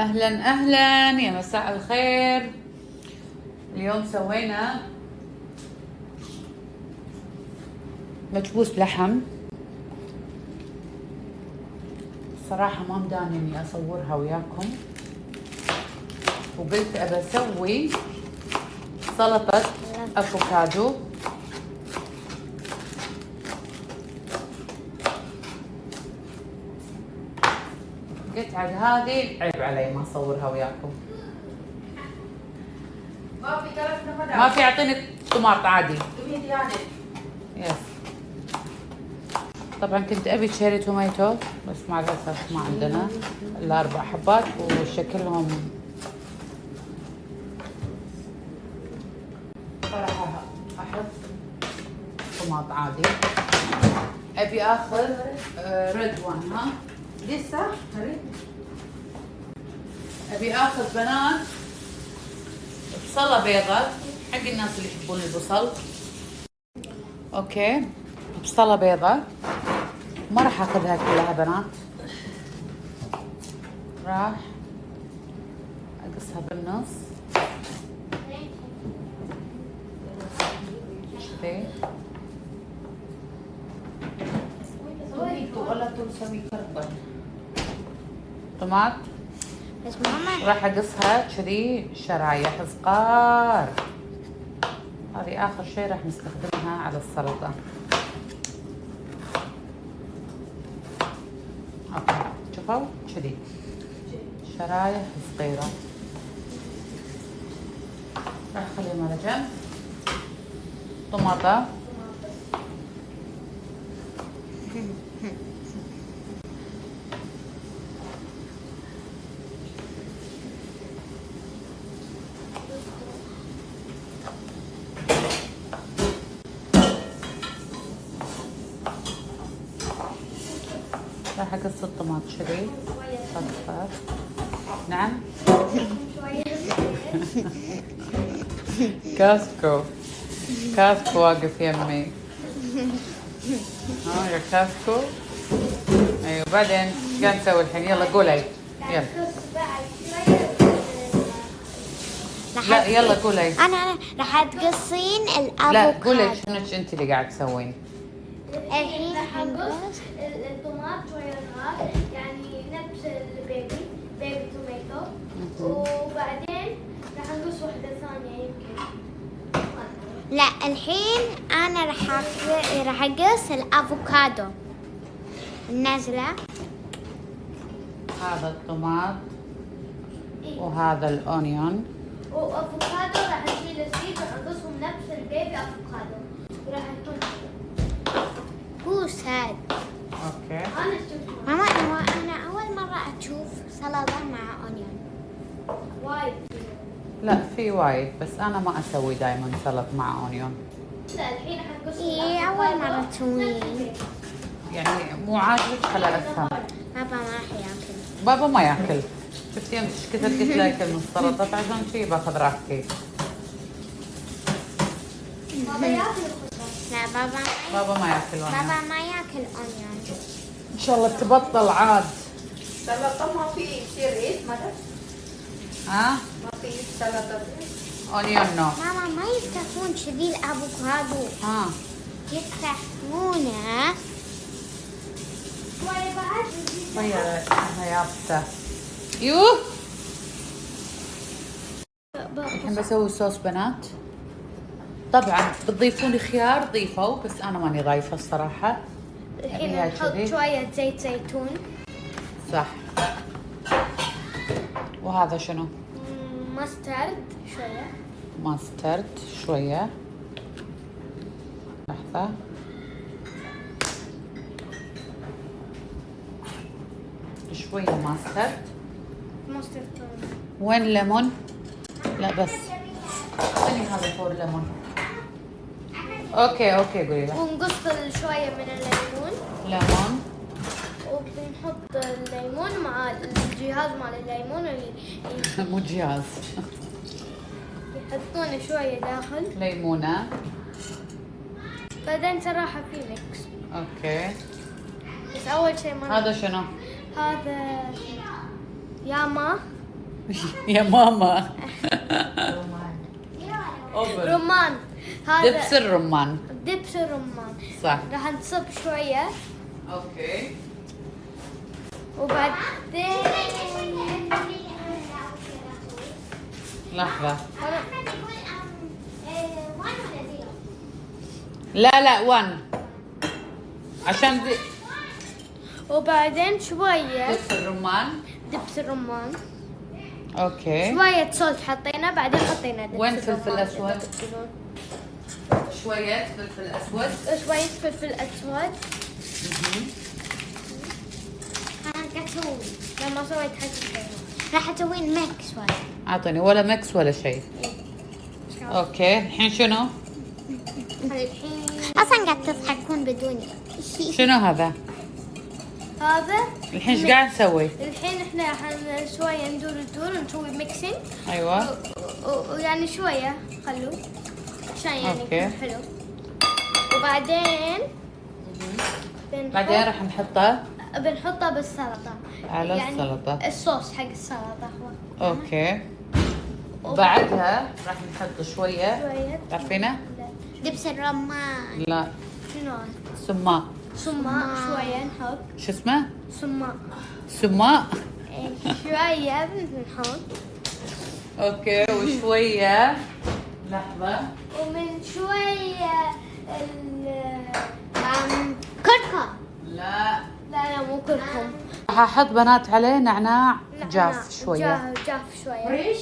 اهلا اهلا يا مساء الخير. اليوم سوينا مكبوس لحم. صراحة ما مداني اني اصورها وياكم، وقلت ابى اسوي سلطة افوكادو. قلت عاد هذه عيب علي ما اصورها وياكم. ما في اعطيني طماط عادي. يس. طبعا كنت ابي تشيري توميتو بس مع الاسف ما عندنا الا 4 حبات وشكلهم صراحة احط طماط عادي. ابي اخذ ريد وان. ها لسه ابي اخذ بنات بصلة بيضة حق الناس اللي يحبون البصل. اوكي، بصلة بيضة ما راح اخذها كلها بنات، راح اقصها بالنص كذي. ولا تسوي كربن طماط بس ماما راح اقصها كذي شرايح صغار. هذه اخر شيء راح نستخدمها على السلطة. اوكي شوفوا كذي شرايح صغيرة. راح اخليهم على جنب. طماطة راح اقص الطماط كذي صفر. نعم كاسكو واقف يمي. ها يا كاسكو. ايوه بعدين ايش قاعد نسوي الحين؟ يلا قولي يلا. لا يلا قولي. انا راح تقصين الافوكادو. لا قولي شنو انت اللي قاعد تسوين. الحين حنقص الطماط شوية صغار، يعني نفس بيبي توميتو، وبعدين راح نقص واحدة ثانية يمكن. لا الحين انا راح اقص الافوكادو النازلة. هذا الطماط وهذا الاونيون. وافوكادو راح نشيل الزيت ونقصهم نفس البيبي افوكادو، وراح يكون بوس هاد. اوكي انا شفت ماما انا اول مرة اشوف سلطة مع اونيون. وايد. لا في وايد بس انا ما اسوي دائما سلط مع اونيون. لا الحين حنقص ايه اول مرة تسوين. يعني مو عاجبك خلا افهم. بابا ما راح ياكل. بابا ما ياكل. شفتي يوم ايش كثر قلت لا ياكل من السلطه، فعشان شي باخذ راحتي. بابا ياكل الخضار. لا بابا ما ياكل اونيون. بابا ما ياكل اونيون. ان شاء الله تبطل عاد. سلطة ما في يصير ريت مدى؟ ها ما في سلطة اونيون نو. ماما ما يفتحون كذي الافوكادو، ها يفتحونه. شوية بعد. طيب يابسه. يوه الحين بسوي صوص بنات. طبعا بتضيفون لي خيار ضيفوا، بس انا ماني ضايفه الصراحه. الحين أبيها نحط كذي. شوية زيت زيتون. صح. وهذا شنو؟ ماسترد شوية. ماسترد شويه. لحظه. شويه ماسترد. ماسترد. وين ليمون؟ لا بس خلي هذا فور ليمون. اوكي قولي له. ونقص شوية من الليمون، ليمون. وبنحط الليمون مع الجهاز مال الليمون مو جهاز. يحطونه شوية داخل. ليمونه. بعدين صراحة في ميكس. اوكي. بس أول شيء ما هذا شنو؟ هذا ياما يا ماما. أوبن. رمان. هذا دبس الرمان. دبس الرمان. صح. راح نصب شوية اوكي. وبعدين لحظة. أحمد يقول 1 ولا 0؟ لا 1 عشان وبعدين شوية دبس الرمان. دبس الرمان. اوكي. شوية صوت حطينا بعدين حطينا دبس وين الرمان. فلفل أسود؟ إذا تبون. شوية فلفل اسود. شوية فلفل أسود. أنا قاعد أسوي. لما سويت حاجة حلوة. راح أسوي ميكس وايد. اعطيني ولا ميكس ولا شيء. اوكي الحين شنو؟ الحين أصلا قاعد تضحكون بدون شيء. شنو هذا؟ هذا الحين ايش قاعد نسوي؟ الحين احنا شوية ندور ونسوي ميكسينج. ايوه. ويعني شوية خلوه عشان يعني أوكي. يكون حلو. وبعدين بعدين راح نحطه بنحطه بالسلطة على يعني السلطة. الصوص حق السلطة هو. اوكي. بعدها راح نحط شوية شوية تعرفينه؟ دبس الرمان. لا شنو هذا؟ سماء. سماء. شوية نحط شو اسمه؟ سماء. سماء. شوية بنحط اوكي وشوية لحظة. ومن شوية كركم. لا لا مو كركم. راح احط بنات عليه نعناع نعناع. جاف شوية. جاف شوية.